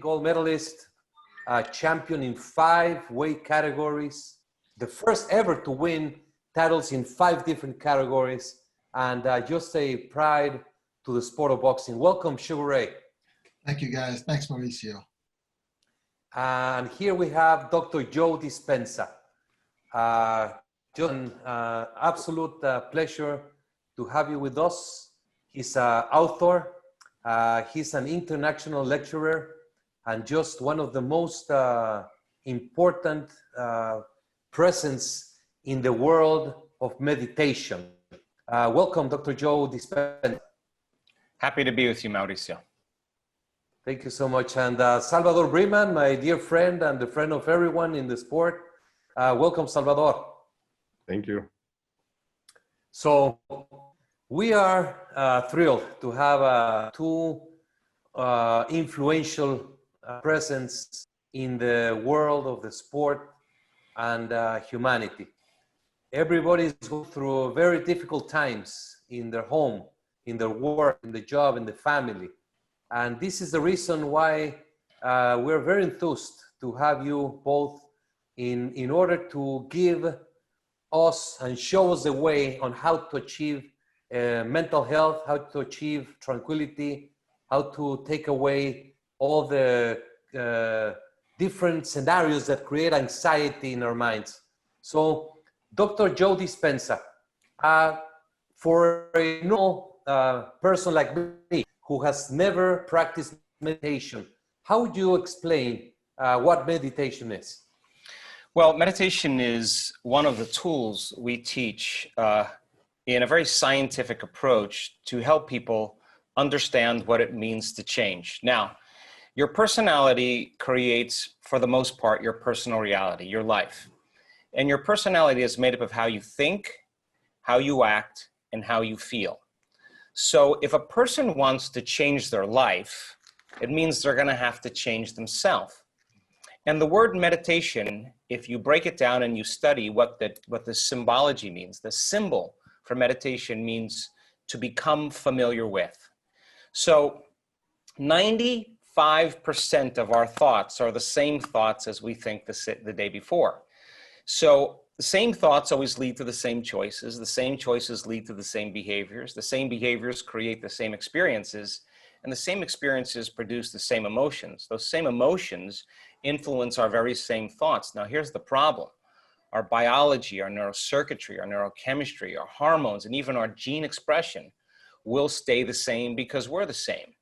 gold medalist, champion in 5 weight categories, the first ever to win titles in 5 different categories, and just a pride to the sport of boxing. Welcome, Sugar Ray. Thank you, guys. Thanks, Mauricio. And here we have Dr. Joe Dispenza. Just an absolute pleasure to have you with us. He's an author, he's an international lecturer, and just one of the most important presence in the world of meditation. Welcome, Dr. Joe Dispenza. Happy to be with you, Mauricio. Thank you so much. And Salvador Briman, my dear friend and the friend of everyone in the sport. Welcome, Salvador. Thank you. So we are thrilled to have 2 influential presence in the world of the sport and humanity. Everybody's going through very difficult times in their home, in their work, in the job, in the family. And this is the reason why we're very enthused to have you both in order to give us and show us the way on how to achieve mental health, how to achieve tranquility, how to take away all the different scenarios that create anxiety in our minds. So, Dr. Joe Dispenza, for a normal person like me who has never practiced meditation, how would you explain what meditation is? Well, meditation is one of the tools we teach in a very scientific approach to help people understand what it means to change. Now, your personality creates, for the most part, your personal reality, your life. And your personality is made up of how you think, how you act, and how you feel. So if a person wants to change their life, it means they're going to have to change themselves. And the word meditation, if you break it down and you study what the symbology means, the symbol for meditation means to become familiar with. So 95% of our thoughts are the same thoughts as we think the day before. So the same thoughts always lead to the same choices. The same choices lead to the same behaviors. The same behaviors create the same experiences. And the same experiences produce the same emotions. Those same emotions influence our very same thoughts. Now, here's the problem. Our biology, our neurocircuitry, our neurochemistry, our hormones, and even our gene expression will stay the same because we're the same.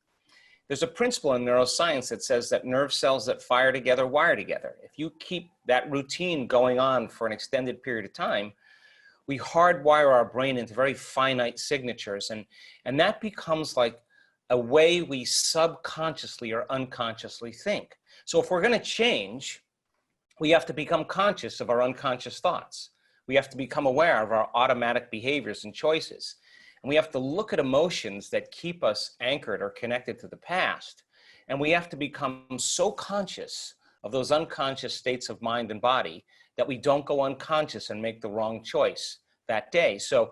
There's a principle in neuroscience that says that nerve cells that fire together wire together. If you keep that routine going on for an extended period of time, we hardwire our brain into very finite signatures, and that becomes like a way we subconsciously or unconsciously think. So if we're going to change, we have to become conscious of our unconscious thoughts. We have to become aware of our automatic behaviors and choices. And we have to look at emotions that keep us anchored or connected to the past. And we have to become so conscious of those unconscious states of mind and body that we don't go unconscious and make the wrong choice that day. So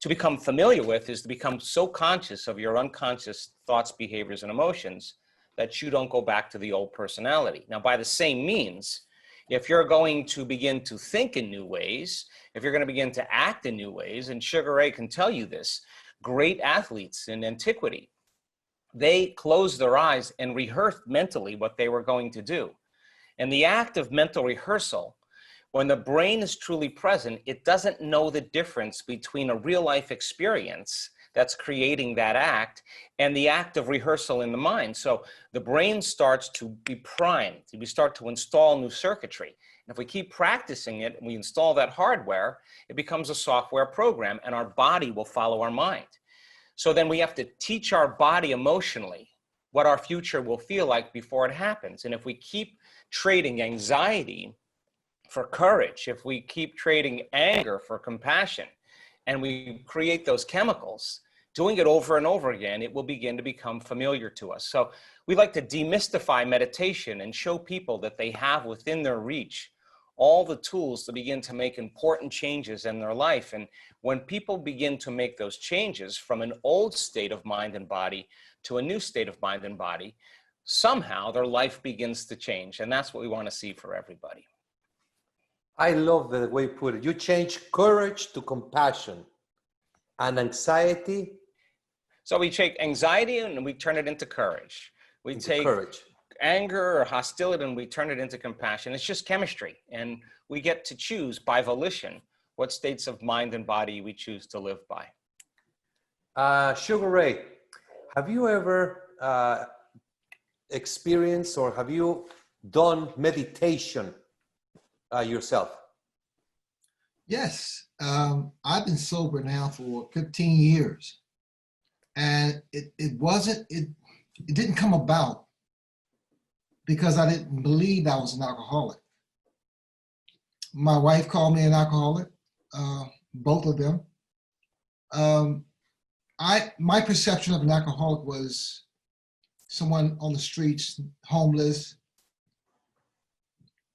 to become familiar with is to become so conscious of your unconscious thoughts, behaviors, and emotions that you don't go back to the old personality. Now, by the same means, if you're going to begin to think in new ways, if you're going to begin to act in new ways, and Sugar Ray can tell you this, great athletes in antiquity, they closed their eyes and rehearsed mentally what they were going to do. And the act of mental rehearsal, when the brain is truly present, it doesn't know the difference between a real life experience that's creating that act and the act of rehearsal in the mind. So the brain starts to be primed. We start to install new circuitry. And if we keep practicing it and we install that hardware, it becomes a software program and our body will follow our mind. So then we have to teach our body emotionally what our future will feel like before it happens. And if we keep trading anxiety for courage, if we keep trading anger for compassion, and we create those chemicals, doing it over and over again, it will begin to become familiar to us. So we like to demystify meditation and show people that they have within their reach all the tools to begin to make important changes in their life. And when people begin to make those changes from an old state of mind and body to a new state of mind and body, somehow their life begins to change. And that's what we want to see for everybody. I love the way you put it. You change courage to compassion and anxiety. So we take anxiety and we turn it into courage. We take courage. Anger or hostility and we turn it into compassion. It's just chemistry. And we get to choose by volition what states of mind and body we choose to live by. Sugar Ray, have you ever experienced or have you done meditation yourself? Yes. I've been sober now for 15 years. And it didn't come about because I didn't believe I was an alcoholic. My wife called me an alcoholic, both of them. My perception of an alcoholic was someone on the streets, homeless,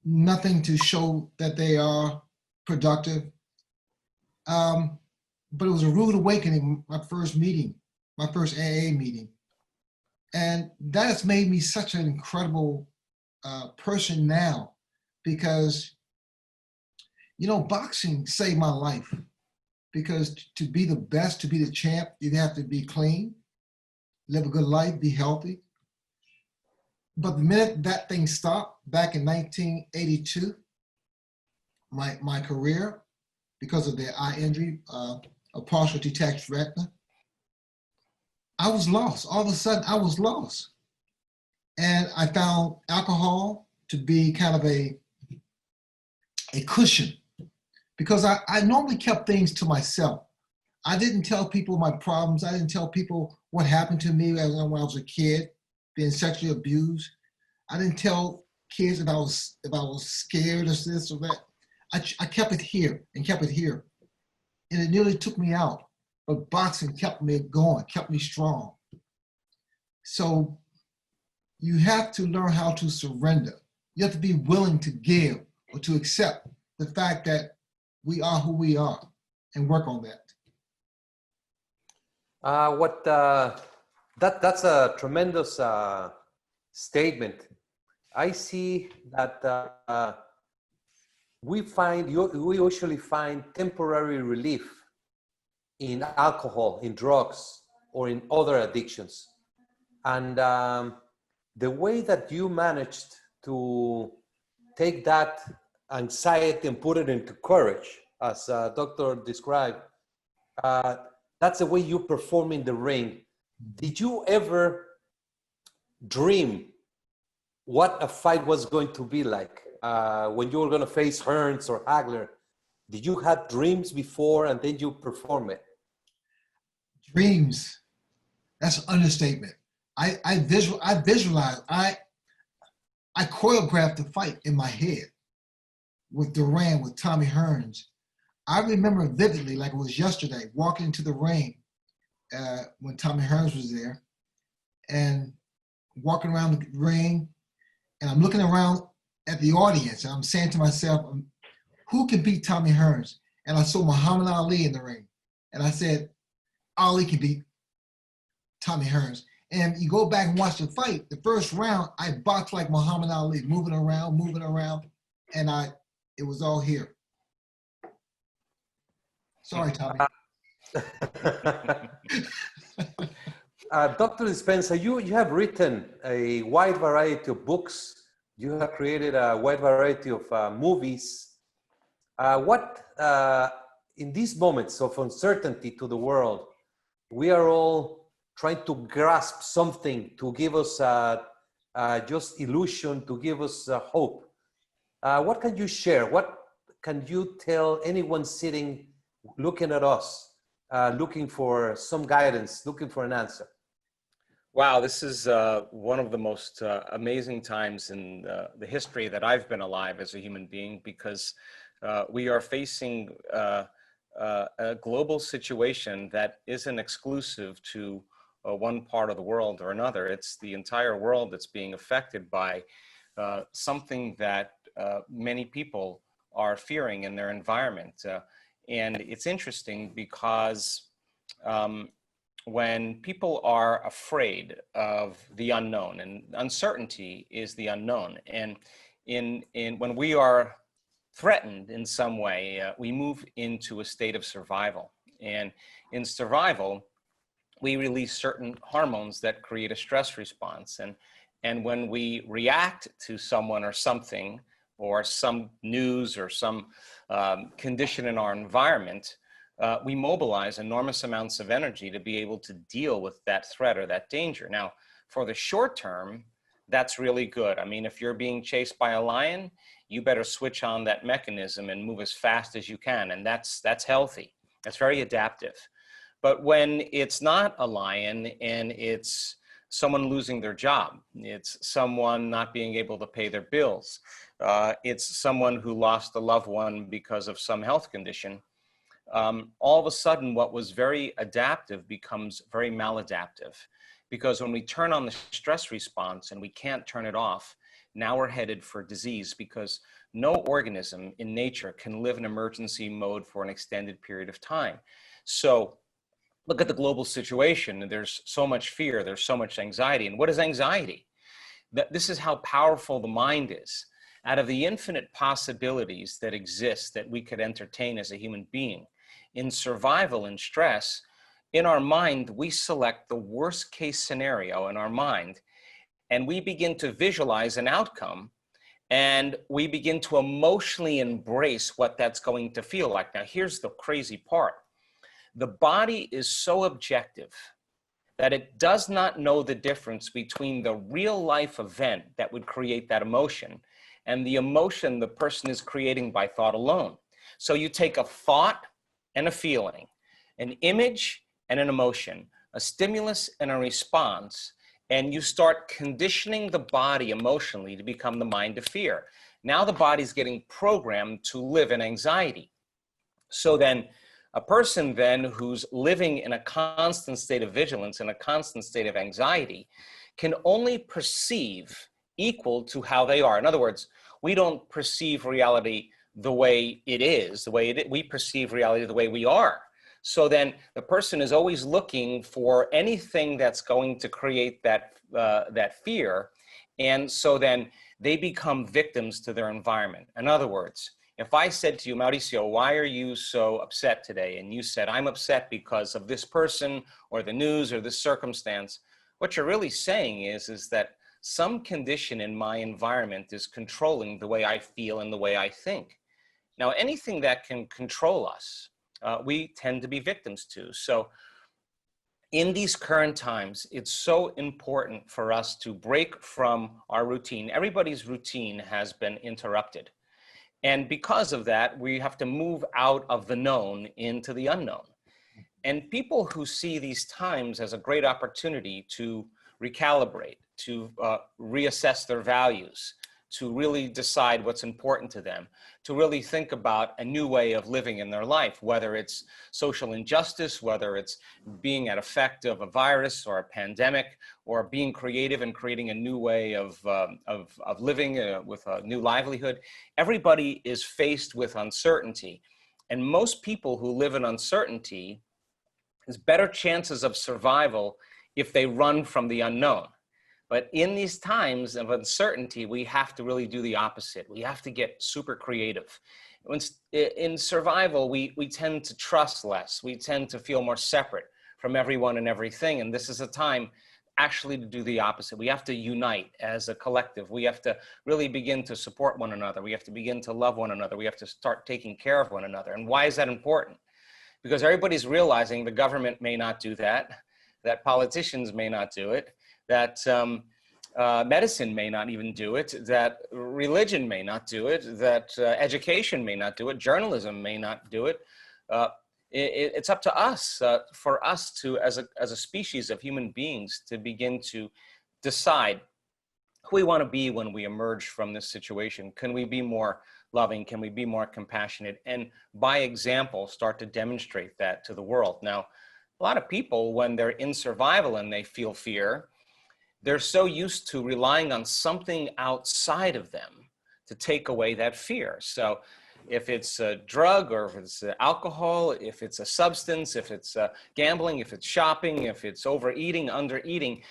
nothing to show that they are productive. But it was a rude awakening, my first meeting, my first AA meeting. And that has made me such an incredible person now because, you know, boxing saved my life because to be the best, to be the champ, you have to be clean, live a good life, be healthy. But the minute that thing stopped back in 1982, my career, because of the eye injury, a partial detached retina, I was lost. All of a sudden, I was lost. And I found alcohol to be kind of a cushion because I normally kept things to myself. I didn't tell people my problems. I didn't tell people what happened to me when I was a kid, being sexually abused. I didn't tell kids if I was scared or this or that. I kept it here and kept it here. And it nearly took me out. But boxing kept me going, kept me strong. So you have to learn how to surrender. You have to be willing to give or to accept the fact that we are who we are and work on that. That's a tremendous statement. I see that we usually find temporary relief in alcohol, in drugs, or in other addictions. And the way that you managed to take that anxiety and put it into courage, as Doctor described, that's the way you perform in the ring. Did you ever dream what a fight was going to be like when you were going to face Hearns or Hagler? Did you have dreams before and then you perform it? Dreams, that's an understatement. I visualize, I choreographed the fight in my head with Duran, with Tommy Hearns. I remember vividly, like it was yesterday, walking into the ring when Tommy Hearns was there and walking around the ring, and I'm looking around at the audience and I'm saying to myself, who can beat Tommy Hearns? And I saw Muhammad Ali in the ring. And I said, Ali can beat Tommy Hearns. And you go back and watch the fight, the first round, I boxed like Muhammad Ali, moving around, and it was all here. Sorry, Tommy. Dr. Dispenza, you have written a wide variety of books. You have created a wide variety of movies. In these moments of uncertainty to the world, we are all trying to grasp something to give us just illusion, to give us hope. What can you share? What can you tell anyone sitting, looking at us, looking for some guidance, looking for an answer? Wow, this is one of the most amazing times in the history that I've been alive as a human being, because we are facing a global situation that isn't exclusive to one part of the world or another. It's the entire world that's being affected by something that many people are fearing in their environment. And it's interesting because when people are afraid of the unknown, and uncertainty is the unknown, and when we are threatened in some way, we move into a state of survival. And in survival, we release certain hormones that create a stress response. And when we react to someone or something, or some news or some condition in our environment, we mobilize enormous amounts of energy to be able to deal with that threat or that danger. Now, for the short term, that's really good. I mean, if you're being chased by a lion, you better switch on that mechanism and move as fast as you can. And that's healthy. That's very adaptive. But when it's not a lion and it's someone losing their job, it's someone not being able to pay their bills, it's someone who lost a loved one because of some health condition, all of a sudden what was very adaptive becomes very maladaptive. Because when we turn on the stress response and we can't turn it off, now we're headed for disease, because no organism in nature can live in emergency mode for an extended period of time. So look at the global situation. There's so much fear, there's so much anxiety. And what is anxiety? This is how powerful the mind is. Out of the infinite possibilities that exist that we could entertain as a human being, in survival and stress, in our mind, we select the worst case scenario in our mind, and we begin to visualize an outcome, and we begin to emotionally embrace what that's going to feel like. Now, here's the crazy part. The body is so objective that it does not know the difference between the real life event that would create that emotion and the emotion the person is creating by thought alone. So you take a thought and a feeling, an image and an emotion, a stimulus and a response, and you start conditioning the body emotionally to become the mind of fear. Now the body's getting programmed to live in anxiety. So then a person then who's living in a constant state of vigilance and a constant state of anxiety can only perceive equal to how they are. In other words, we don't perceive reality the way it is, we perceive reality the way we are. So then the person is always looking for anything that's going to create that, that fear. And so then they become victims to their environment. In other words, if I said to you, Mauricio, why are you so upset today? And you said, I'm upset because of this person or the news or this circumstance. What you're really saying is that some condition in my environment is controlling the way I feel and the way I think. Now, anything that can control us, we tend to be victims to. So in these current times, it's so important for us to break from our routine. Everybody's routine has been interrupted. And because of that, we have to move out of the known into the unknown. And people who see these times as a great opportunity to recalibrate, to reassess their values, to really decide what's important to them, to really think about a new way of living in their life, whether it's social injustice, whether it's being at effect of a virus or a pandemic, or being creative and creating a new way of living with a new livelihood. Everybody is faced with uncertainty. And most people who live in uncertainty has better chances of survival if they run from the unknown. But in these times of uncertainty, we have to really do the opposite. We have to get super creative. In survival, we tend to trust less. We tend to feel more separate from everyone and everything. And this is a time actually to do the opposite. We have to unite as a collective. We have to really begin to support one another. We have to begin to love one another. We have to start taking care of one another. And why is that important? Because everybody's realizing the government may not do that politicians may not do it, that medicine may not even do it, that religion may not do it, that education may not do it, journalism may not do it. It's up to us, for us to, as a species of human beings, to begin to decide who we want to be when we emerge from this situation. Can we be more loving? Can we be more compassionate? And by example, start to demonstrate that to the world. Now, a lot of people, when they're in survival and they feel fear, they're so used to relying on something outside of them to take away that fear. So if it's a drug or if it's alcohol, if it's a substance, if it's gambling, if it's shopping, if it's overeating, undereating,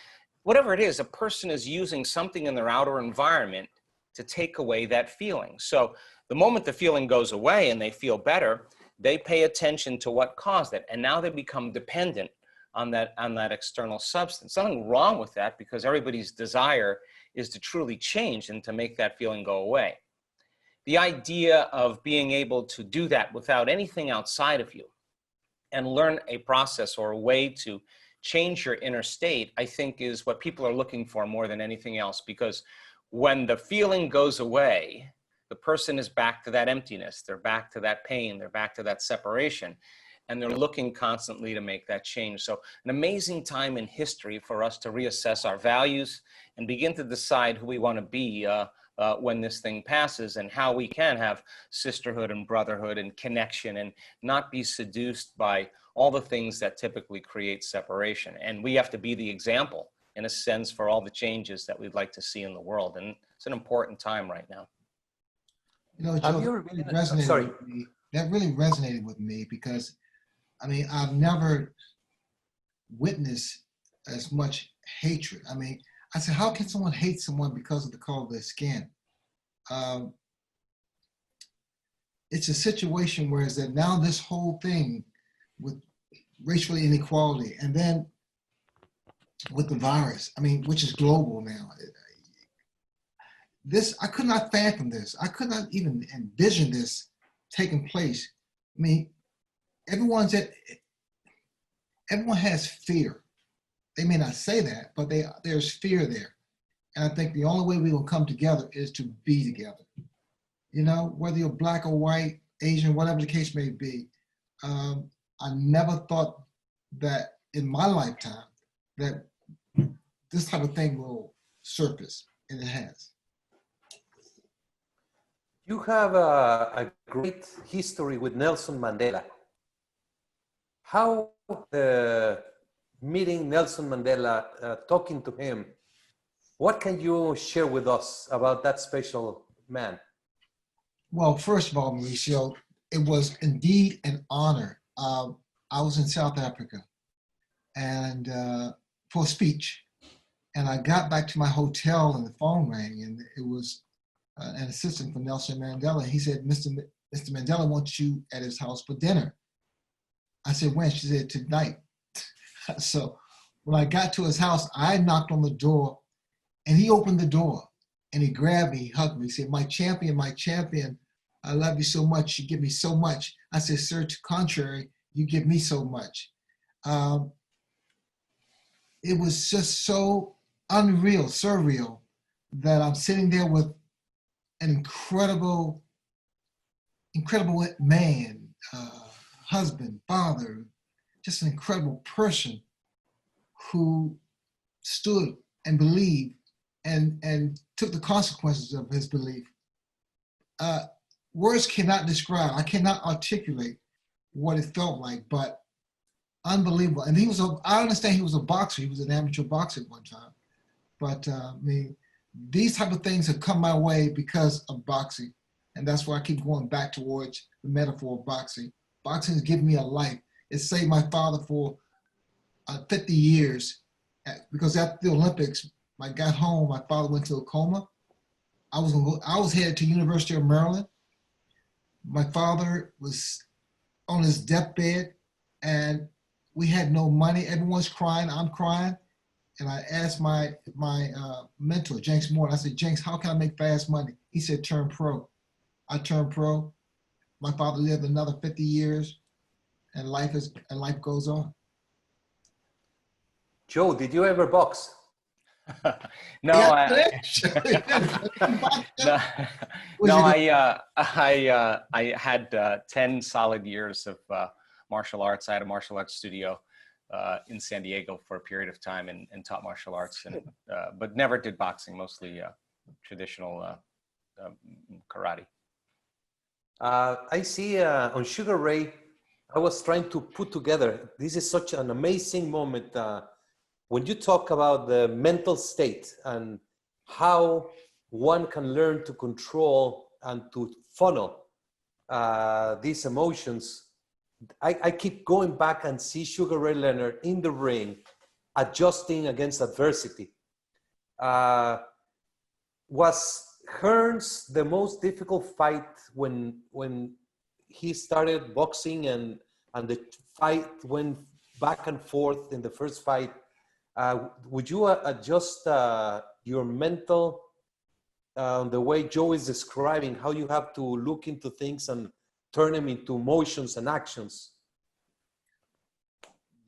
whatever it is, a person is using something in their outer environment to take away that feeling. So the moment the feeling goes away and they feel better, they pay attention to what caused it. And now they become dependent on that external substance. Nothing wrong with that, because everybody's desire is to truly change and to make that feeling go away. The idea of being able to do that without anything outside of you and learn a process or a way to change your inner state, I think is what people are looking for more than anything else, because when the feeling goes away, the person is back to that emptiness, they're back to that pain, they're back to that separation, and they're looking constantly to make that change. So an amazing time in history for us to reassess our values and begin to decide who we want to be when this thing passes, and how we can have sisterhood and brotherhood and connection and not be seduced by all the things that typically create separation. And we have to be the example, in a sense, for all the changes that we'd like to see in the world. And it's an important time right now. You know, Joe, that really resonated with me, because I mean, I've never witnessed as much hatred. I mean, I said, how can someone hate someone because of the color of their skin? It's a situation where is that now this whole thing with racial inequality, and then with the virus, I mean, which is global now. This, I could not fathom this. I could not even envision this taking place. I mean, everyone has fear. They may not say that, but there's fear there. And I think the only way we will come together is to be together. You know, whether you're black or white, Asian, whatever the case may be. I never thought that in my lifetime that this type of thing will surface, and it has. You have a great history with Nelson Mandela. How meeting Nelson Mandela, talking to him, what can you share with us about that special man? Well, first of all, Mauricio, it was indeed an honor. I was in South Africa and for a speech, and I got back to my hotel and the phone rang, and it was an assistant for Nelson Mandela. He said, Mr. Mandela wants you at his house for dinner. I said, when? She said, tonight. So when I got to his house, I knocked on the door, and he opened the door, and he grabbed me, he hugged me. He said, my champion, I love you so much. You give me so much. I said, sir, to contrary, you give me so much. It was just so unreal, surreal, that I'm sitting there with an incredible man, husband, father, just an incredible person who stood and believed and took the consequences of his belief. Words cannot describe, I cannot articulate what it felt like, but unbelievable. And I understand he was a boxer, he was an amateur boxer at one time. But I mean, these type of things have come my way because of boxing. And that's why I keep going back towards the metaphor of boxing. Boxing has given me a life. It saved my father for 50 years. Because after the Olympics, I got home, my father went to a coma. I was headed to University of Maryland. My father was on his deathbed, and we had no money. Everyone's crying, I'm crying. And I asked my mentor, Jenks Moore, I said, Jenks, how can I make fast money? He said, turn pro. I turned pro. My father lived another 50 years, and life goes on. Joe, did you ever box? No, I had 10 solid years of martial arts. I had a martial arts studio in San Diego for a period of time and taught martial arts, but never did boxing, mostly traditional karate. I see on Sugar Ray, I was trying to put together, this is such an amazing moment when you talk about the mental state and how one can learn to control and to funnel these emotions, I keep going back and see Sugar Ray Leonard in the ring, adjusting against adversity. Was Hearns the most difficult fight when he started boxing and the fight went back and forth in the first fight? Would you adjust your mental, the way Joe is describing, how you have to look into things and turn them into emotions and actions?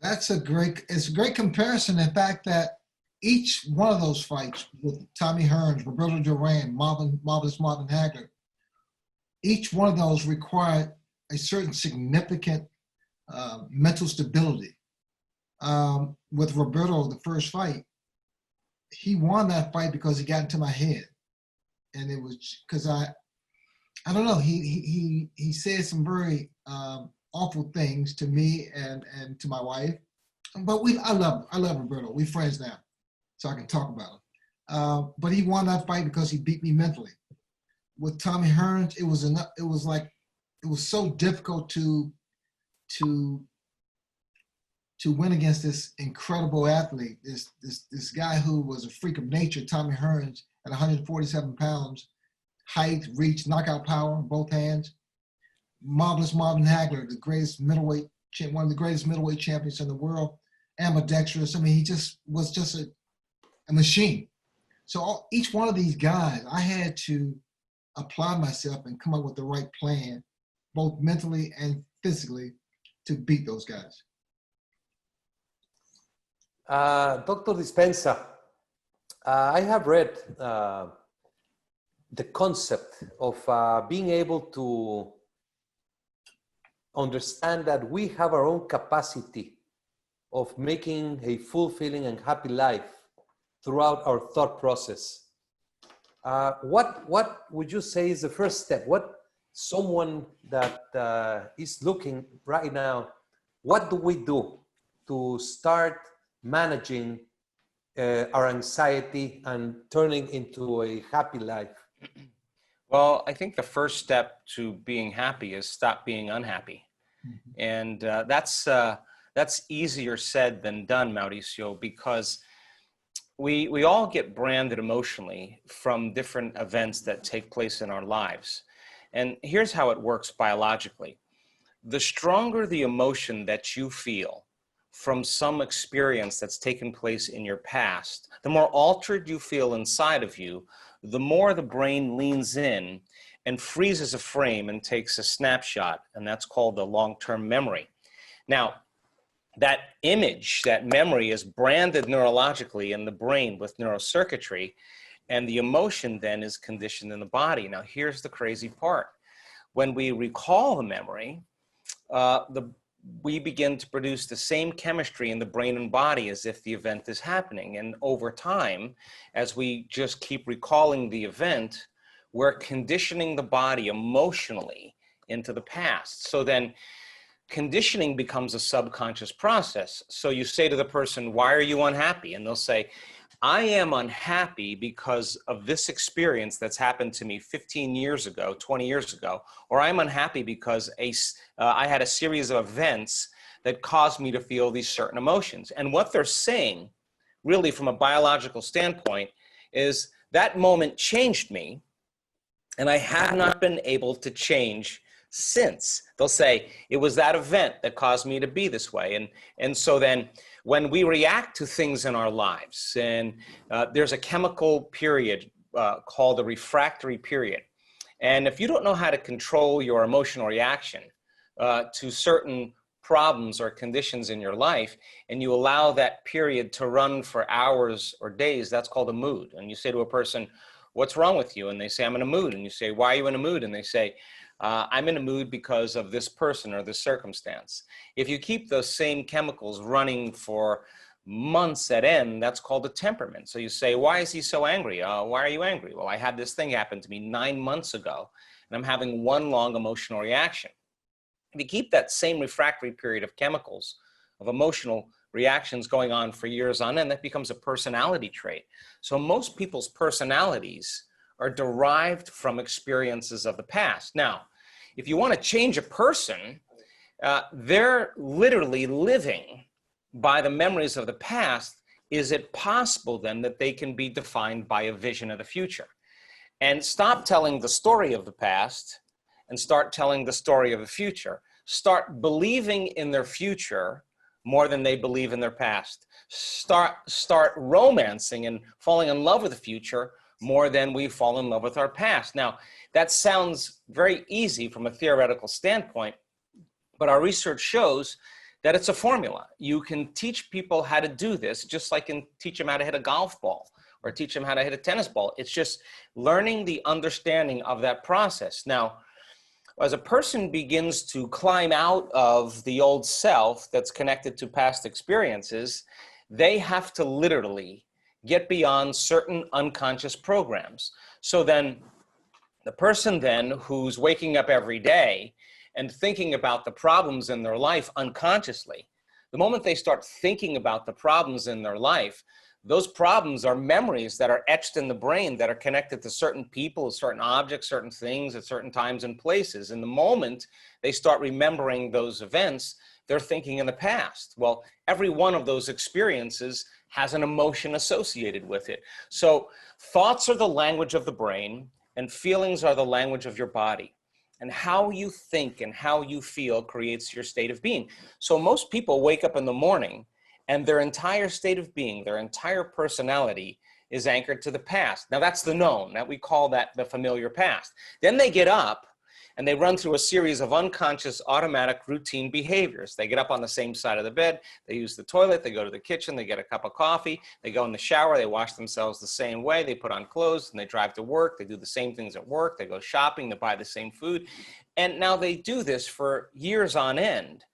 It's a great comparison. In fact, that each one of those fights with Tommy Hearns, Roberto Duran, Marvelous Marvin Hagler, each one of those required a certain significant mental stability. With Roberto, the first fight, he won that fight because he got into my head. And it was because I don't know, he said some very awful things to me and to my wife. But I love Roberto. We're friends now, so I can talk about him. But he won that fight because he beat me mentally. With Tommy Hearns, it was so difficult to win against this incredible athlete, this guy who was a freak of nature, Tommy Hearns, at 147 pounds, height, reach, knockout power in both hands. Marvelous Marvin Hagler, one of the greatest middleweight champions in the world, ambidextrous. I mean, he was just a machine. So each one of these guys, I had to apply myself and come up with the right plan, both mentally and physically, to beat those guys. Dr. Dispenza, I have read the concept of being able to understand that we have our own capacity of making a fulfilling and happy life throughout our thought process. What would you say is the first step? What someone that is looking right now, what do we do to start managing our anxiety and turning into a happy life? Well, I think the first step to being happy is stop being unhappy. Mm-hmm. And that's easier said than done, Mauricio, because we all get branded emotionally from different events that take place in our lives. And here's how it works biologically. The stronger the emotion that you feel from some experience that's taken place in your past, the more altered you feel inside of you, the more the brain leans in and freezes a frame and takes a snapshot, and that's called the long-term memory. Now, that image, that memory is branded neurologically in the brain with neurocircuitry, and the emotion then is conditioned in the body. Now, here's the crazy part. When we recall the memory, we begin to produce the same chemistry in the brain and body as if the event is happening. And over time, as we just keep recalling the event, we're conditioning the body emotionally into the past. So then conditioning becomes a subconscious process. So you say to the person, why are you unhappy? And they'll say, I am unhappy because of this experience that's happened to me 15 years ago, 20 years ago, or I'm unhappy because I had a series of events that caused me to feel these certain emotions. And what they're saying, really from a biological standpoint, is that moment changed me, and I have not been able to change since. They'll say, it was that event that caused me to be this way. And so then when we react to things in our lives, and there's a chemical period called the refractory period. And if you don't know how to control your emotional reaction to certain problems or conditions in your life, and you allow that period to run for hours or days, that's called a mood. And you say to a person, what's wrong with you? And they say, I'm in a mood. And you say, why are you in a mood? And they say, I'm in a mood because of this person or this circumstance. If you keep those same chemicals running for months at end, that's called a temperament. So you say, why is he so angry? Why are you angry? Well, I had this thing happen to me 9 months ago, and I'm having one long emotional reaction. If you keep that same refractory period of chemicals, of emotional reactions going on for years on end, that becomes a personality trait. So most people's personalities are derived from experiences of the past. Now, if you want to change a person, they're literally living by the memories of the past. Is it possible then that they can be defined by a vision of the future? And stop telling the story of the past and start telling the story of the future. Start believing in their future more than they believe in their past. Start romancing and falling in love with the future more than we fall in love with our past. Now, that sounds very easy from a theoretical standpoint, but our research shows that it's a formula. You can teach people how to do this, just like you can teach them how to hit a golf ball or teach them how to hit a tennis ball. It's just learning the understanding of that process. Now, as a person begins to climb out of the old self that's connected to past experiences, they have to literally get beyond certain unconscious programs. So then the person then who's waking up every day and thinking about the problems in their life unconsciously, the moment they start thinking about the problems in their life, those problems are memories that are etched in the brain that are connected to certain people, certain objects, certain things at certain times and places. And the moment they start remembering those events, they're thinking in the past. Well, every one of those experiences has an emotion associated with it. So thoughts are the language of the brain and feelings are the language of your body. And how you think and how you feel creates your state of being. So most people wake up in the morning and their entire state of being, their entire personality is anchored to the past. Now that's the known, that we call that the familiar past. Then they get up and they run through a series of unconscious automatic routine behaviors. They get up on the same side of the bed, they use the toilet, they go to the kitchen, they get a cup of coffee, they go in the shower, they wash themselves the same way, they put on clothes and they drive to work, they do the same things at work, they go shopping, they buy the same food. And now they do this for years on end.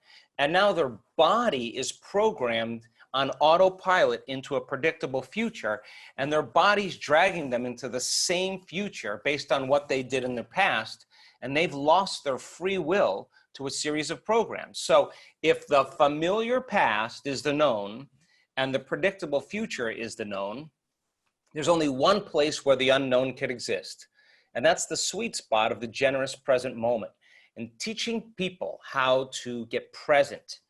And now their body is programmed on autopilot into a predictable future, and their body's dragging them into the same future based on what they did in the past, and they've lost their free will to a series of programs. So if the familiar past is the known and the predictable future is the known, there's only one place where the unknown could exist, and that's the sweet spot of the generous present moment. And teaching people how to get present,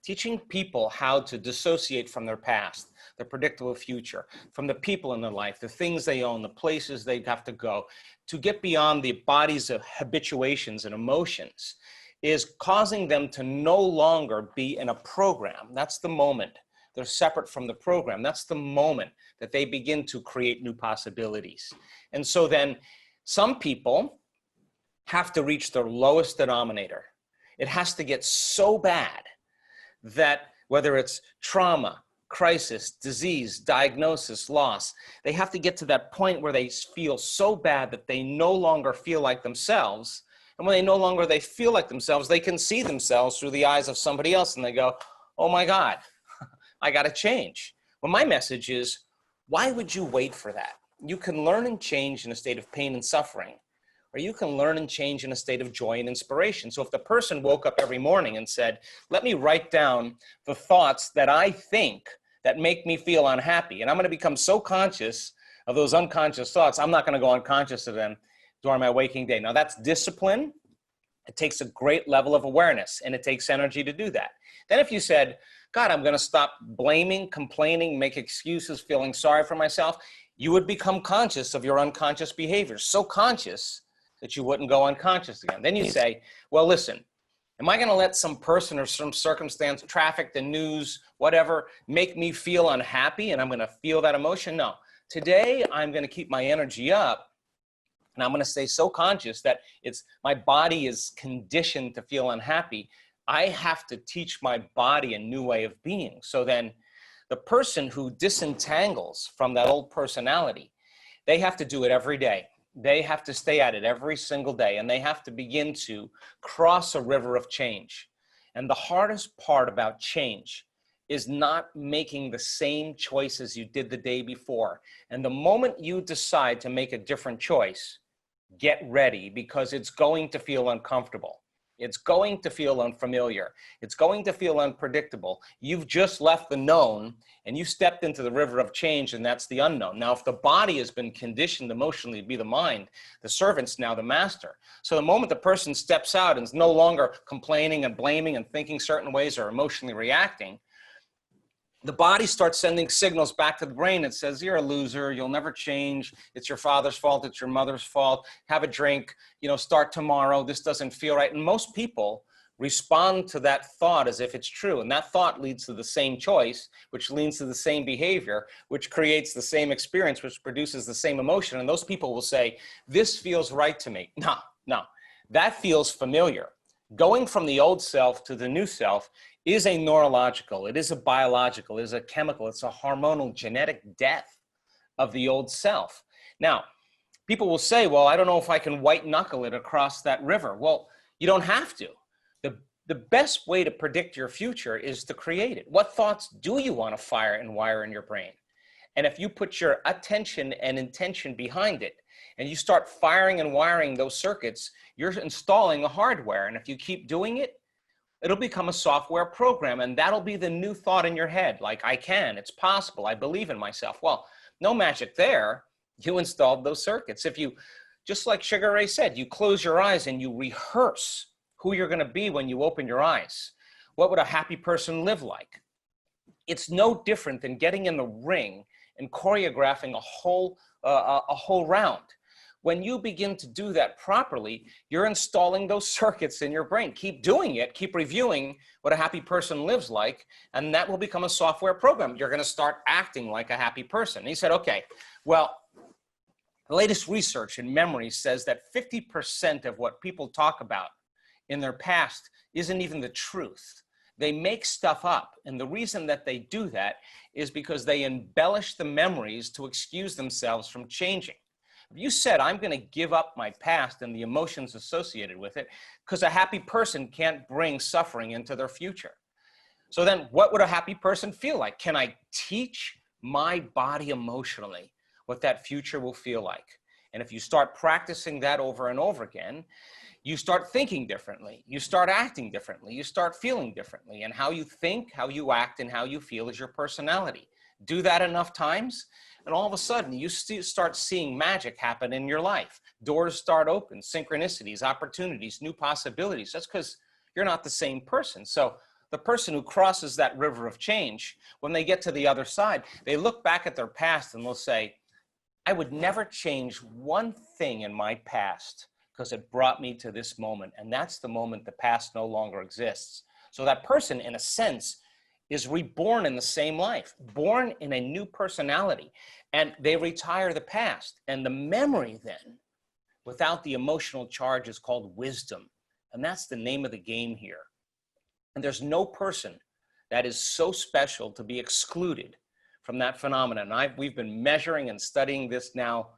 teaching people how to dissociate from their past, their predictable future, from the people in their life, the things they own, the places they have to go, to get beyond the bodies of habituations and emotions, is causing them to no longer be in a program. That's the moment they're separate from the program. That's the moment that they begin to create new possibilities. And so then some people have to reach their lowest denominator. It has to get so bad that whether it's trauma, crisis, disease, diagnosis, loss, they have to get to that point where they feel so bad that they no longer feel like themselves. And when they feel like themselves, they can see themselves through the eyes of somebody else and they go, oh my God, I got to change. Well, my message is, why would you wait for that? You can learn and change in a state of pain and suffering, or you can learn and change in a state of joy and inspiration. So if the person woke up every morning and said, let me write down the thoughts that I think that make me feel unhappy, and I'm going to become so conscious of those unconscious thoughts, I'm not going to go unconscious of them during my waking day. Now that's discipline. It takes a great level of awareness, and it takes energy to do that. Then if you said, God, I'm going to stop blaming, complaining, make excuses, feeling sorry for myself, you would become conscious of your unconscious behaviors, so conscious that you wouldn't go unconscious again. Then you say, well, listen, am I going to let some person or some circumstance, traffic, the news, whatever, make me feel unhappy and I'm going to feel that emotion? No. Today, I'm going to keep my energy up and I'm going to stay so conscious that my body is conditioned to feel unhappy. I have to teach my body a new way of being. So then the person who disentangles from that old personality, they have to do it every day. They have to stay at it every single day, and they have to begin to cross a river of change. And the hardest part about change is not making the same choices you did the day before. And the moment you decide to make a different choice, get ready, because it's going to feel uncomfortable. It's going to feel unfamiliar. It's going to feel unpredictable. You've just left the known and you stepped into the river of change, and that's the unknown. Now, if the body has been conditioned emotionally to be the mind, the servant's now the master. So the moment the person steps out and is no longer complaining and blaming and thinking certain ways or emotionally reacting, the body starts sending signals back to the brain that says, you're a loser, you'll never change, it's your father's fault, it's your mother's fault, have a drink, start tomorrow, this doesn't feel right. And most people respond to that thought as if it's true. And that thought leads to the same choice, which leads to the same behavior, which creates the same experience, which produces the same emotion. And those people will say, this feels right to me. No, that feels familiar. Going from the old self to the new self is a neurological, it is a biological, it is a chemical, it's a hormonal genetic death of the old self. Now, people will say, well, I don't know if I can white knuckle it across that river. Well, you don't have to. The best way to predict your future is to create it. What thoughts do you want to fire and wire in your brain? And if you put your attention and intention behind it, and you start firing and wiring those circuits, you're installing the hardware. And if you keep doing it, it'll become a software program, and that'll be the new thought in your head, like, I can, it's possible, I believe in myself. Well, no magic there. You installed those circuits. If you, just like Sugar Ray said, you close your eyes and you rehearse who you're going to be when you open your eyes. What would a happy person live like? It's no different than getting in the ring and choreographing a whole round. When you begin to do that properly, you're installing those circuits in your brain. Keep doing it, keep reviewing what a happy person lives like, and that will become a software program. You're going to start acting like a happy person. And he said, okay, well, the latest research in memory says that 50% of what people talk about in their past isn't even the truth. They make stuff up. And the reason that they do that is because they embellish the memories to excuse themselves from changing. If you said, I'm going to give up my past and the emotions associated with it, because a happy person can't bring suffering into their future. So then what would a happy person feel like? Can I teach my body emotionally what that future will feel like? And if you start practicing that over and over again, you start thinking differently, you start acting differently, you start feeling differently. And how you think, how you act, and how you feel is your personality. Do that enough times, and all of a sudden you start seeing magic happen in your life. Doors start open, synchronicities, opportunities, new possibilities. That's because you're not the same person. So the person who crosses that river of change, when they get to the other side, they look back at their past and they'll say, I would never change one thing in my past because it brought me to this moment. And that's the moment the past no longer exists. So that person, in a sense, is reborn in the same life, born in a new personality, and they retire the past. And the memory then, without the emotional charge, is called wisdom. And that's the name of the game here. And there's no person that is so special to be excluded from that phenomenon. We've been measuring and studying this now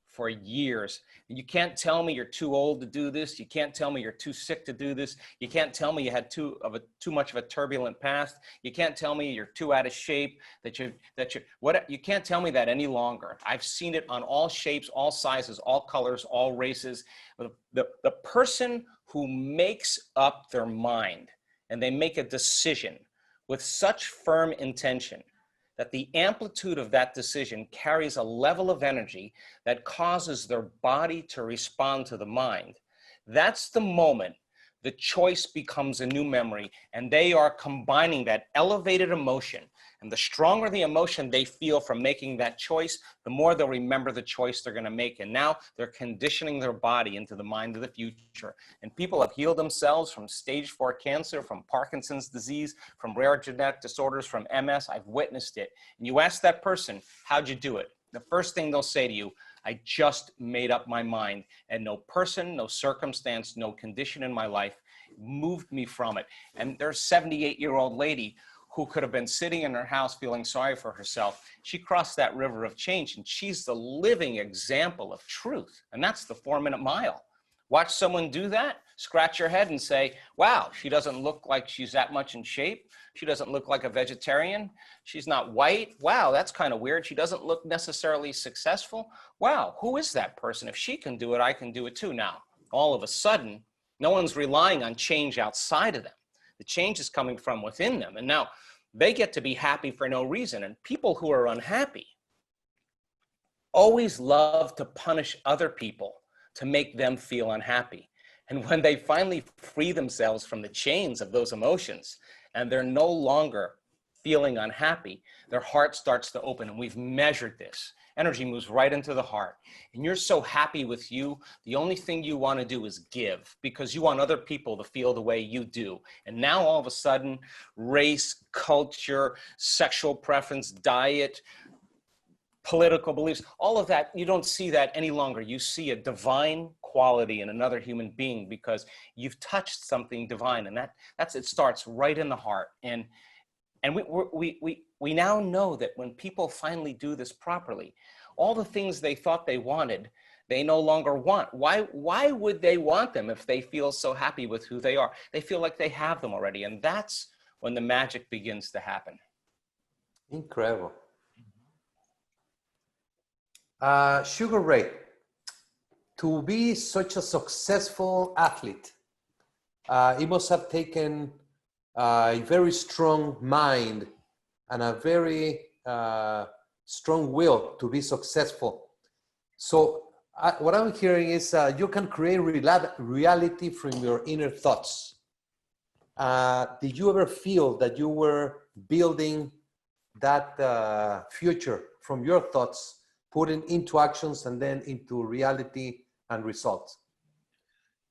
for years. You can't tell me you're too old to do this. You can't tell me you're too sick to do this. You can't tell me you had too much of a turbulent past. You can't tell me you're too out of shape, you can't tell me that any longer. I've seen it on all shapes, all sizes, all colors, all races. The person who makes up their mind and they make a decision with such firm intention that the amplitude of that decision carries a level of energy that causes their body to respond to the mind. That's the moment the choice becomes a new memory, and they are combining that elevated emotion. And the stronger the emotion they feel from making that choice, the more they'll remember the choice they're going to make. And now they're conditioning their body into the mind of the future. And people have healed themselves from stage 4 cancer, from Parkinson's disease, from rare genetic disorders, from MS. I've witnessed it. And you ask that person, how'd you do it? The first thing they'll say to you, I just made up my mind, and no person, no circumstance, no condition in my life moved me from it. And there's a 78-year-old lady who could have been sitting in her house feeling sorry for herself. She crossed that river of change, and she's the living example of truth. And that's the 4-minute mile. Watch someone do that, scratch your head and say, wow, she doesn't look like she's that much in shape. She doesn't look like a vegetarian. She's not white. Wow, that's kind of weird. She doesn't look necessarily successful. Wow, who is that person? If she can do it, I can do it too. Now, all of a sudden, No one's relying on change outside of them. The change is coming from within them. And now they get to be happy for no reason. And people who are unhappy always love to punish other people to make them feel unhappy. And when they finally free themselves from the chains of those emotions and they're no longer feeling unhappy, their heart starts to open. And we've measured this. Energy moves right into the heart. And you're so happy with you, the only thing you want to do is give, because you want other people to feel the way you do. And now all of a sudden, race, culture, sexual preference, diet, political beliefs, all of that, you don't see that any longer. You see a divine quality in another human being because you've touched something divine. And it starts right in the heart. And we now know that when people finally do this properly, all the things they thought they wanted, they no longer want. Why would they want them if they feel so happy with who they are? They feel like they have them already. And that's when the magic begins to happen. Incredible. Sugar Ray, to be such a successful athlete, it must have taken a very strong mind and a very strong will to be successful. So what I'm hearing is you can create reality from your inner thoughts. Did you ever feel that you were building that future from your thoughts, putting into actions and then into reality and results?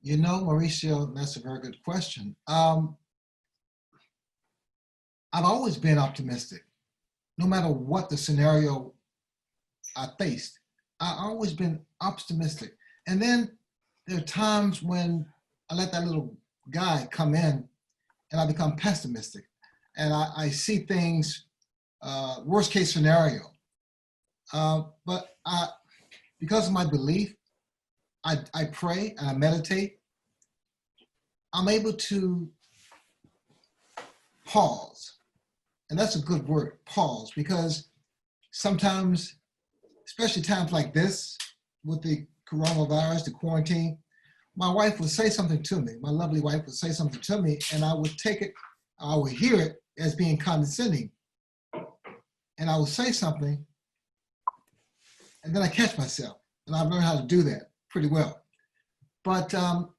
You know, Mauricio, that's a very good question. I've always been optimistic. No matter what the scenario I faced, I've always been optimistic. And then there are times when I let that little guy come in and I become pessimistic. And I see things, worst case scenario. But because of my belief, I pray and I meditate. I'm able to pause. And that's a good word, pause, because sometimes, especially times like this, with the coronavirus, the quarantine, my wife would say something to me, my lovely wife would say something to me, and I would take it, I would hear it as being condescending. And I would say something, and then I catch myself, and I've learned how to do that pretty well. But the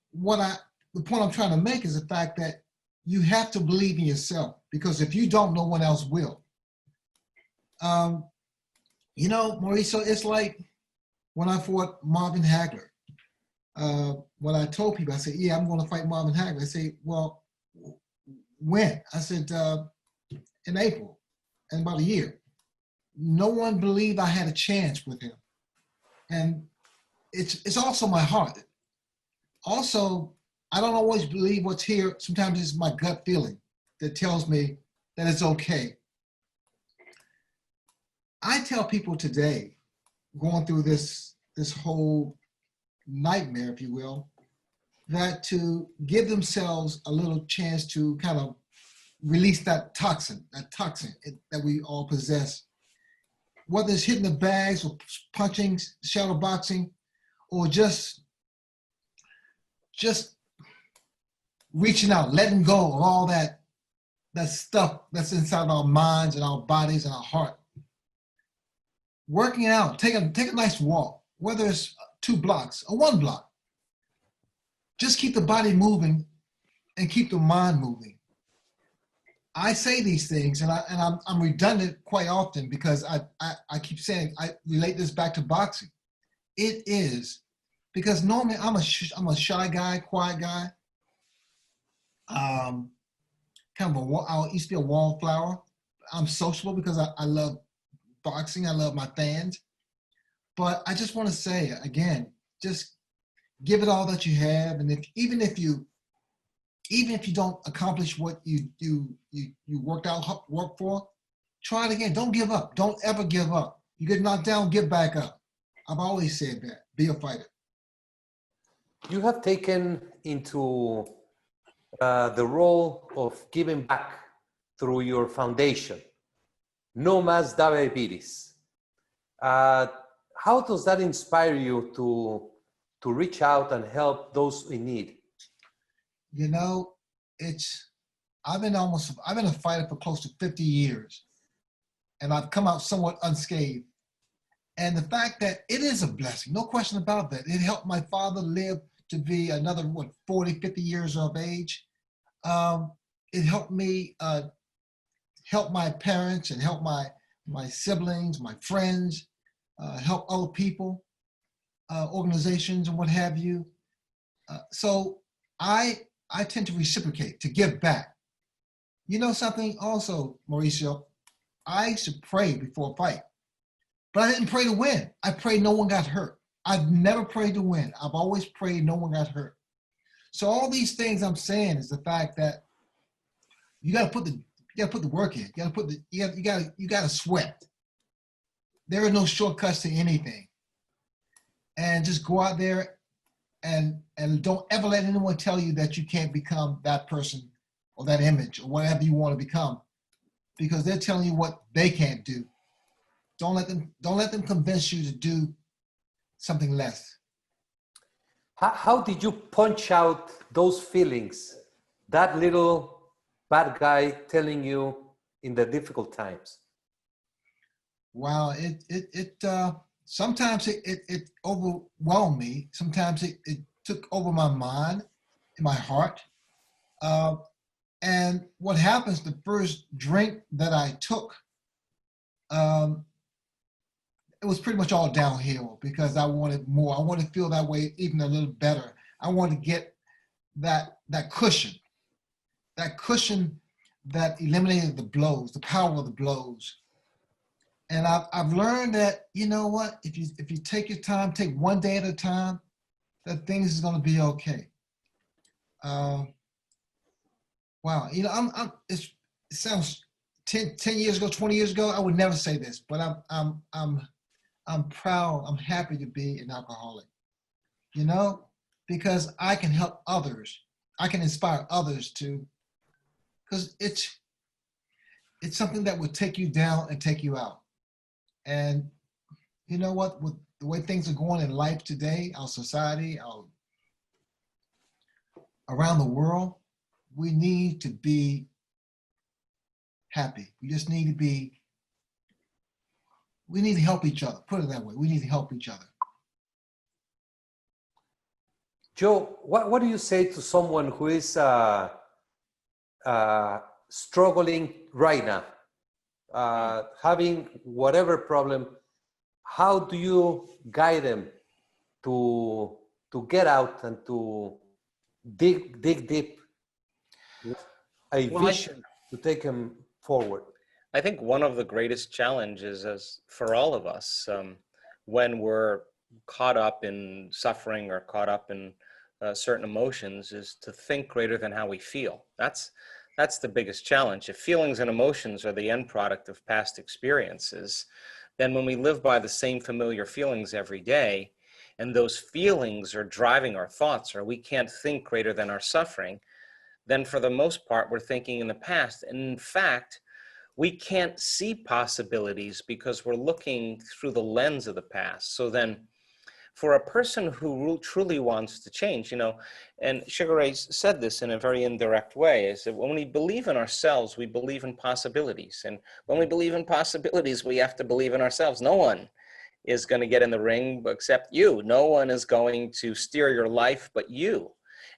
point I'm trying to make is the fact that you have to believe in yourself, because if you don't, no one else will. You know, Mauricio, it's like when I fought Marvin Hagler. When I told people, I said, yeah, I'm going to fight Marvin Hagler. I say, well, when? I said, in April, in about a year. No one believed I had a chance with him. And it's also my heart. Also, I don't always believe what's here. Sometimes it's my gut feeling that tells me that it's okay. I tell people today, going through this whole nightmare, if you will, that to give themselves a little chance to kind of release that toxin that we all possess, whether it's hitting the bags or punching, shadow boxing, or just reaching out, letting go of all that stuff that's inside our minds and our bodies and our heart. Working out, take a nice walk, whether it's 2 blocks or 1 block. Just keep the body moving and keep the mind moving. I say these things, and I'm redundant quite often because I keep saying, I relate this back to boxing. It is because normally I'm a shy guy, quiet guy. Kind of I used to be a wallflower. I'm sociable because I love boxing. I love my fans. But I just want to say again, just give it all that you have, and even if you don't accomplish what you worked for, try it again. Don't give up. Don't ever give up. You get knocked down, get back up. I've always said that. Be a fighter. You have taken into the role of giving back through your foundation, No Más Diabetes. How does that inspire you to reach out and help those in need? You know, I've been a fighter for close to 50 years, and I've come out somewhat unscathed. And the fact that it is a blessing, no question about that. It helped my father live to be another, 40, 50 years of age. It helped me help my parents and help my siblings, my friends, help other people, organizations and what have you. So I tend to reciprocate, to give back. You know something also, Mauricio, I used to pray before a fight, but I didn't pray to win. I prayed no one got hurt. I've never prayed to win. I've always prayed no one got hurt. So all these things I'm saying is the fact that you got to put the work in. You got to sweat. There are no shortcuts to anything. And just go out there and don't ever let anyone tell you that you can't become that person or that image or whatever you want to become, because they're telling you what they can't do. Don't let them convince you to do something less. How did you punch out those feelings? That little bad guy telling you in the difficult times. Wow, sometimes it overwhelmed me. Sometimes it took over my mind and my heart. And what happens, the first drink that I took, it was pretty much all downhill because I wanted more. I wanted to feel that way even a little better. I wanted to get that cushion that eliminated the blows, the power of the blows. And I've learned that, you know what, if you take your time, take one day at a time, that things is going to be okay. Wow, you know, it sounds 10 years ago, 20 years ago, I would never say this, but I'm proud, I'm happy to be an alcoholic, you know, because I can help others. I can inspire others to, because it's something that would take you down and take you out. And you know what, with the way things are going in life today, our society, around the world, we need to be happy. We just need to be, we need to help each other. Put it that way. We need to help each other. Joe, what do you say to someone who is struggling right now, having whatever problem? How do you guide them to get out and to dig deep a vision to take them forward? I think one of the greatest challenges for all of us when we're caught up in suffering or caught up in certain emotions is to think greater than how we feel. That's the biggest challenge. If feelings and emotions are the end product of past experiences, then when we live by the same familiar feelings every day, and those feelings are driving our thoughts, or we can't think greater than our suffering, then for the most part, we're thinking in the past. And in fact, we can't see possibilities because we're looking through the lens of the past. So then for a person who truly wants to change, you know, and Sugar Ray said this in a very indirect way, is that when we believe in ourselves, we believe in possibilities. And when we believe in possibilities, we have to believe in ourselves. No one is going to get in the ring except you. No one is going to steer your life but you.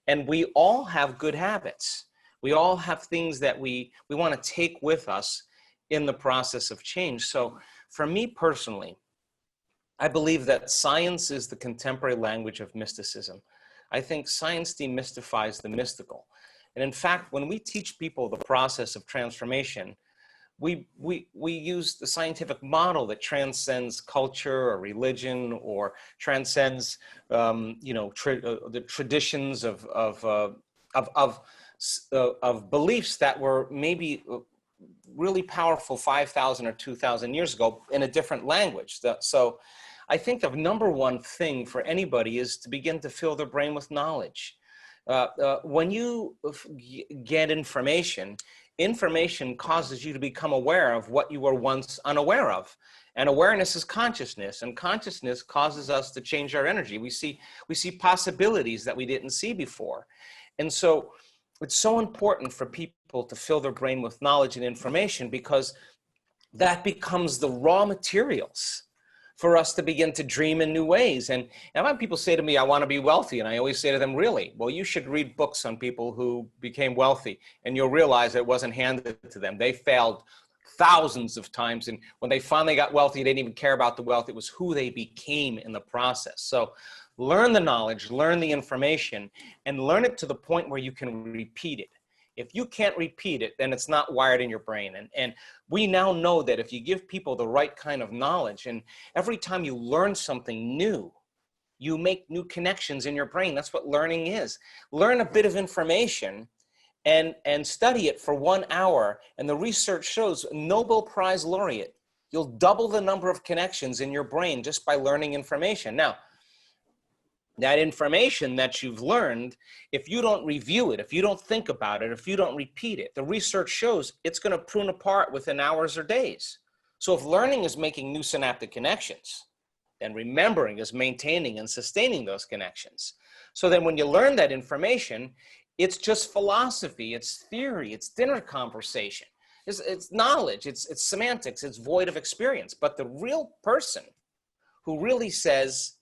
And we all have good habits. We all have things that we want to take with us in the process of change. So for me personally, I believe that science is the contemporary language of mysticism. I think science demystifies the mystical. And in fact, when we teach people the process of transformation, we use the scientific model that transcends culture or religion or transcends the traditions of beliefs that were maybe really powerful 5,000 or 2,000 years ago in a different language. So I think the number one thing for anybody is to begin to fill their brain with knowledge. When you get information causes you to become aware of what you were once unaware of. And awareness is consciousness, and consciousness causes us to change our energy. We see possibilities that we didn't see before. And so it's so important for people to fill their brain with knowledge and information, because that becomes the raw materials for us to begin to dream in new ways. And I've had people say to me, I want to be wealthy. And I always say to them, really? Well, you should read books on people who became wealthy, and you'll realize it wasn't handed to them. They failed thousands of times. And when they finally got wealthy, they didn't even care about the wealth. It was who they became in the process. So learn the knowledge, learn the information, and learn it to the point where you can repeat it. If you can't repeat it, then it's not wired in your brain. And we now know that if you give people the right kind of knowledge, and every time you learn something new, you make new connections in your brain. That's what learning is. Learn a bit of information and study it for 1 hour. And the research shows, Nobel Prize laureate, you'll double the number of connections in your brain just by learning information. Now, that information that you've learned, if you don't review it, if you don't think about it, if you don't repeat it, the research shows it's going to prune apart within hours or days. So if learning is making new synaptic connections, then remembering is maintaining and sustaining those connections. So then when you learn that information, it's just philosophy, it's theory, it's dinner conversation, it's knowledge, it's semantics, it's void of experience. But the real person who really says,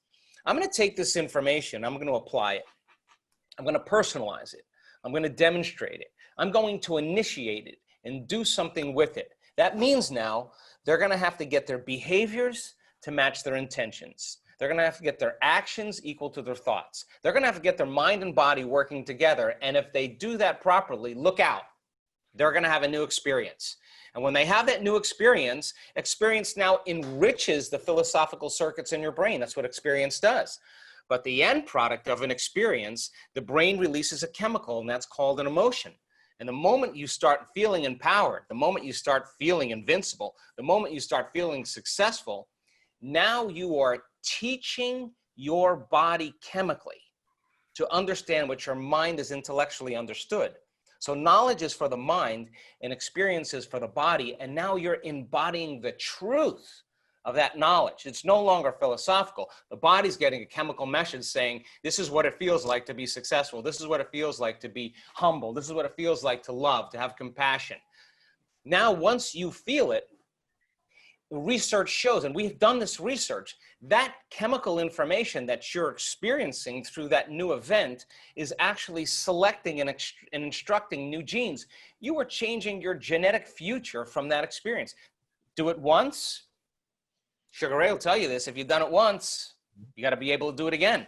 I'm going to take this information, I'm going to apply it, I'm going to personalize it, I'm going to demonstrate it, I'm going to initiate it and do something with it. That means now they're going to have to get their behaviors to match their intentions. They're going to have to get their actions equal to their thoughts. They're going to have to get their mind and body working together. And if they do that properly, look out, they're going to have a new experience. And when they have that new experience now enriches the philosophical circuits in your brain. That's what experience does. But the end product of an experience, the brain releases a chemical, and that's called an emotion. And the moment you start feeling empowered, the moment you start feeling invincible, the moment you start feeling successful, now you are teaching your body chemically to understand what your mind has intellectually understood. So knowledge is for the mind and experience is for the body. And now you're embodying the truth of that knowledge. It's no longer philosophical. The body's getting a chemical message saying, this is what it feels like to be successful. This is what it feels like to be humble. This is what it feels like to love, to have compassion. Now, once you feel it, research shows, and we've done this research, that chemical information that you're experiencing through that new event is actually selecting and instructing new genes. You are changing your genetic future from that experience. Do it once. Sugar Ray will tell you this. If you've done it once, you got to be able to do it again.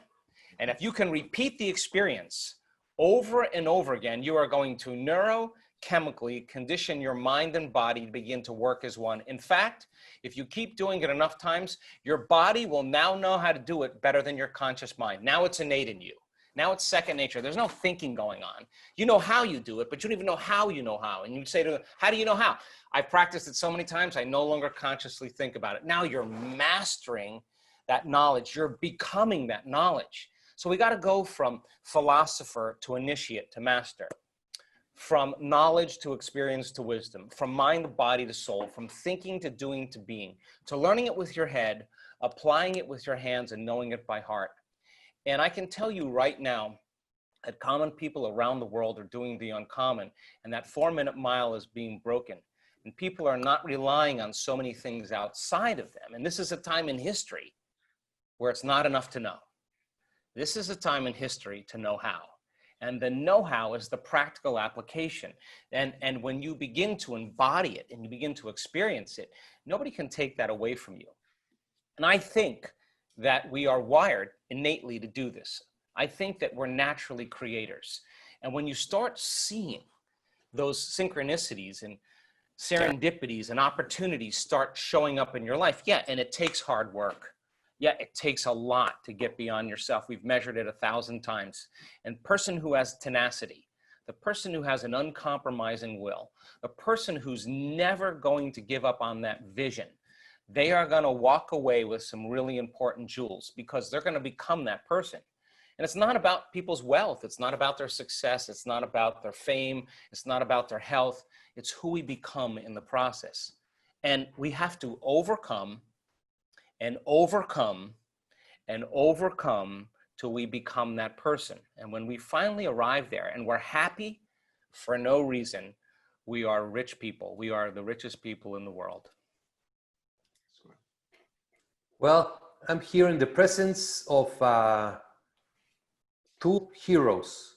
And if you can repeat the experience over and over again, you are going to neurochemically condition your mind and body to begin to work as one. In fact, if you keep doing it enough times, your body will now know how to do it better than your conscious mind. Now it's innate in you. Now it's second nature. There's no thinking going on. You know how you do it, but you don't even know how you know how. And you say to them, how do you know how? I've practiced it so many times, I no longer consciously think about it. Now you're mastering that knowledge. You're becoming that knowledge. So we got to go from philosopher to initiate to master, from knowledge to experience to wisdom, from mind, body to soul, from thinking to doing to being, to learning it with your head, applying it with your hands, and knowing it by heart. And I can tell you right now that common people around the world are doing the uncommon, and that 4-minute mile is being broken. And people are not relying on so many things outside of them. And this is a time in history where it's not enough to know. This is a time in history to know how. And the know-how is the practical application. And when you begin to embody it and you begin to experience it, nobody can take that away from you. And I think that we are wired innately to do this. I think that we're naturally creators. And when you start seeing those synchronicities and serendipities and opportunities start showing up in your life, yeah, and it takes hard work. Yeah, it takes a lot to get beyond yourself. We've measured it 1,000 times. And person who has tenacity, the person who has an uncompromising will, the person who's never going to give up on that vision, they are going to walk away with some really important jewels because they're going to become that person. And it's not about people's wealth. It's not about their success. It's not about their fame. It's not about their health. It's who we become in the process. And we have to overcome and overcome and overcome till we become that person. And when we finally arrive there and we're happy for no reason, we are rich people. We are the richest people in the world. Well, I'm here in the presence of two heroes.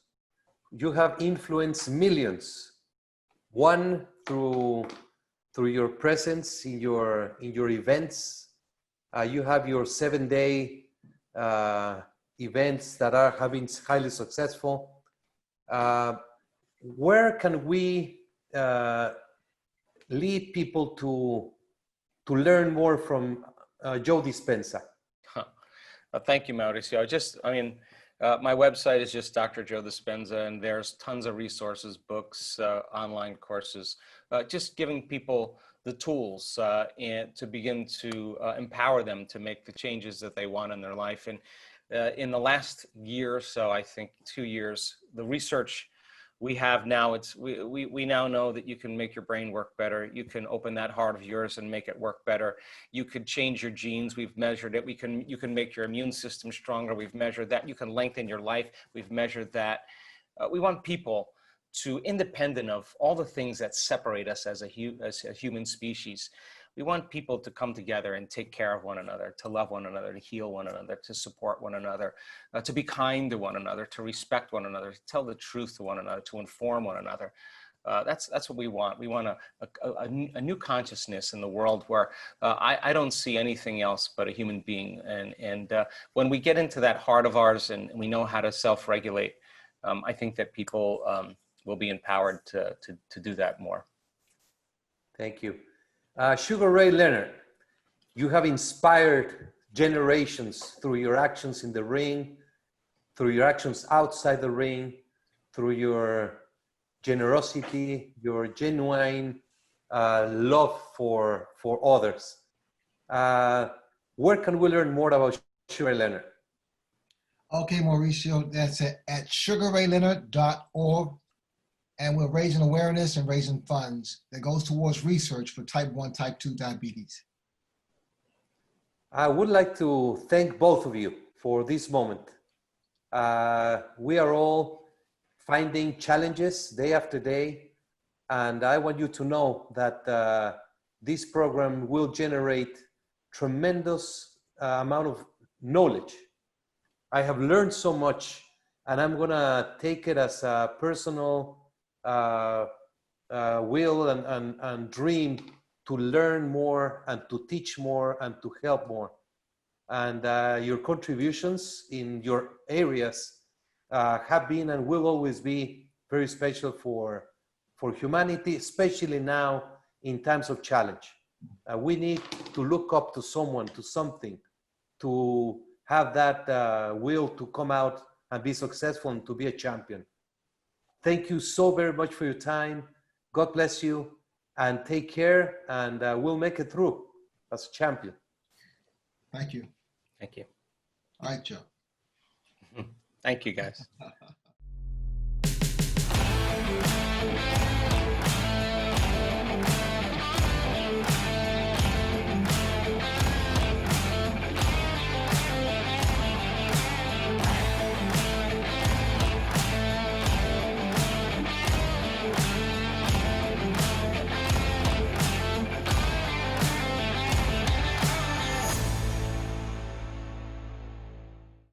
You have influenced millions. One through your presence in your events. You have your 7-day events that have been highly successful. Where can we lead people to learn more from Joe Dispenza? Thank you, Mauricio. My website is just Dr. Joe Dispenza, and there's tons of resources, books, online courses, just giving people the tools and to begin to empower them to make the changes that they want in their life. And in the last year or so, I think 2 years, the research we have now, we now know that you can make your brain work better. You can open that heart of yours and make it work better. You could change your genes. We've measured it. You can make your immune system stronger. We've measured that. You can lengthen your life. We've measured that. We want people to, independent of all the things that separate us as a human species, we want people to come together and take care of one another, to love one another, to heal one another, to support one another, to be kind to one another, to respect one another, to tell the truth to one another, to inform one another. That's what we want. We want a new consciousness in the world where I don't see anything else but a human being. And when we get into that heart of ours and we know how to self-regulate, I think that people will be empowered to do that more. Thank you. Sugar Ray Leonard, you have inspired generations through your actions in the ring, through your actions outside the ring, through your generosity, your genuine love for others. Where can we learn more about Sugar Ray Leonard? Okay, Mauricio, that's at sugarrayleonard.org. And we're raising awareness and raising funds that goes towards research for type 1, type 2 diabetes. I would like to thank both of you for this moment. We are all finding challenges day after day, and I want you to know that this program will generate tremendous amount of knowledge. I have learned so much, and I'm gonna take it as a personal will and dream to learn more and to teach more and to help more. And your contributions in your areas have been and will always be very special for humanity, especially now in times of challenge. We need to look up to someone, to something, to have that will to come out and be successful and to be a champion. Thank you so very much for your time. God bless you and take care, and we'll make it through as a champion. Thank you. Thank you. All right, Joe. Thank you, guys.